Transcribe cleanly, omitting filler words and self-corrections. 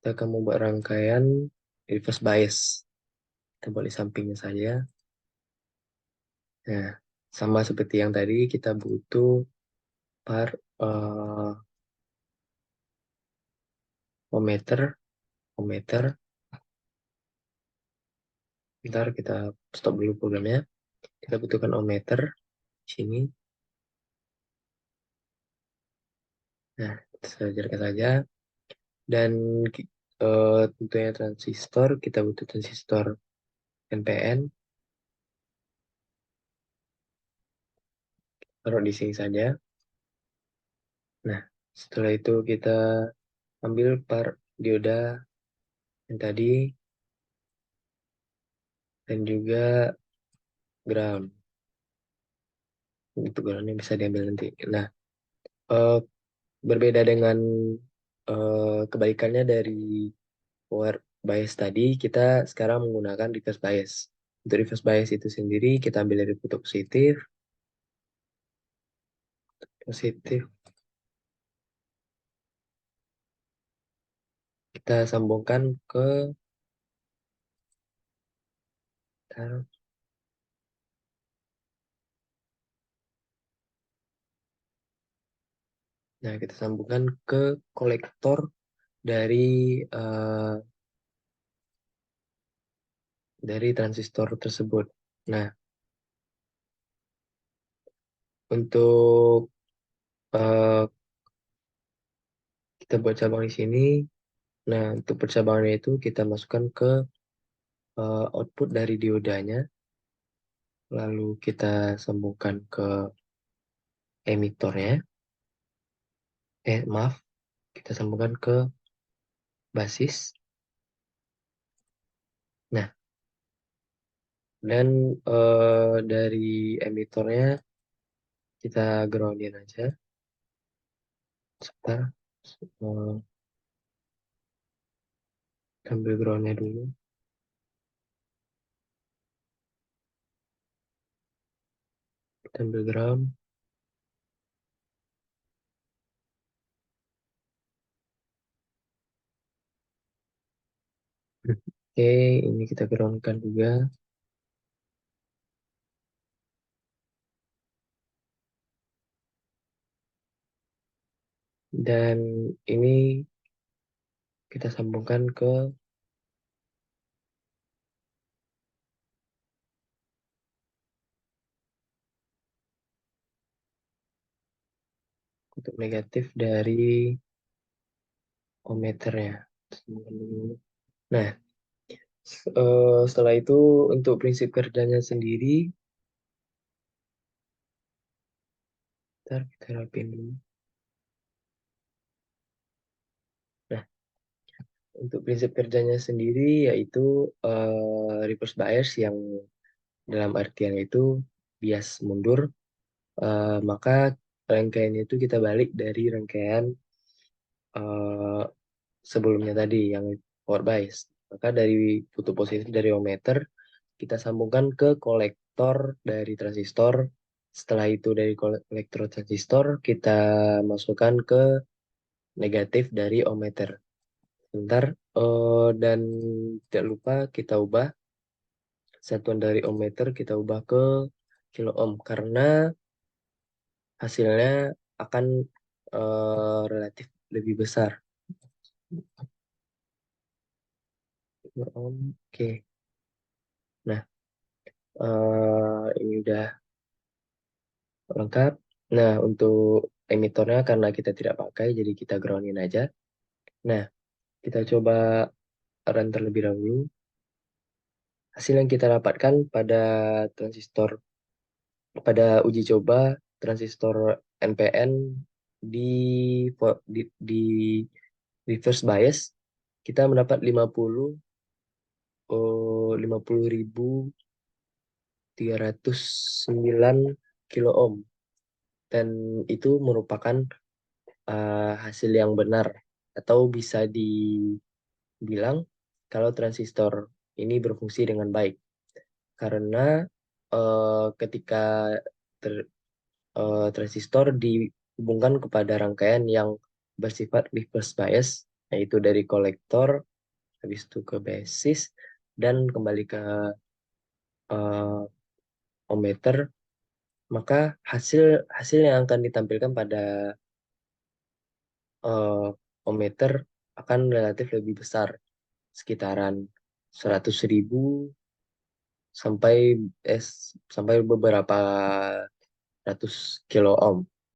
Kita akan membuat rangkaian reverse bias. Kita buat di sampingnya saja. Nah, sama seperti yang tadi, kita butuh par ohmmeter, ohmmeter. Bentar, kita stop dulu programnya. Kita butuhkan ohmmeter di sini. Nah, kita sejarkan saja. Dan tentunya transistor, kita butuh transistor NPN. Taruh di sini saja. Nah, setelah itu kita ambil par dioda yang tadi dan juga ground. Itu groundnya bisa diambil nanti. Nah, eh, berbeda dengan kebalikannya dari power bias tadi, kita sekarang menggunakan reverse bias. Untuk reverse bias itu sendiri, kita ambil dari kutub positif, positif, kita sambungkan ke taruh. Nah, kita sambungkan ke kolektor dari eh, dari transistor tersebut. Nah, untuk eh, kita buat cabang di sini. Nah, untuk percabangannya itu kita masukkan ke output dari diodanya, lalu kita sambungkan ke emitornya. Maaf, kita sambungkan ke basis. Nah, dan dari emitornya kita groundin aja. Sebentar, eh, ambil groundnya dulu. Kita ambil ground. Oke, ini kita groundkan juga. Dan ini kita sambungkan ke kutub negatif dari ohmmeternya. Sambungkan dulu. Nah, setelah itu untuk prinsip kerjanya sendiri, ntar kita rapin dulu. Nah, untuk prinsip kerjanya sendiri yaitu reverse bias yang dalam artian itu bias mundur, maka rangkaian itu kita balik dari rangkaian eh, sebelumnya tadi yang power bias. Maka dari kutub positif dari ohmmeter kita sambungkan ke kolektor dari transistor. Setelah itu dari kolektor transistor kita masukkan ke negatif dari ohmmeter. Bentar, dan tidak lupa kita ubah satuan dari ohmmeter, kita ubah ke kilo ohm karena hasilnya akan relatif lebih besar. Kilo ohm, oke. Nah, ini udah lengkap. Nah, untuk emitornya karena kita tidak pakai, jadi kita groundin aja. Nah, kita coba run terlebih dahulu. Hasil yang kita dapatkan transistor, pada uji coba transistor NPN di, di reverse bias, kita mendapat 50.309 kilo ohm. Dan itu merupakan hasil yang benar atau bisa dibilang kalau transistor ini berfungsi dengan baik karena ketika transistor dihubungkan kepada rangkaian yang bersifat reverse bias, yaitu dari kolektor, habis itu ke basis, dan kembali ke eh, ohmmeter, maka hasil hasil yang akan ditampilkan pada eh, ohmmeter akan relatif lebih besar, sekitaran 100.000 sampai sampai beberapa ratus kilo ohm.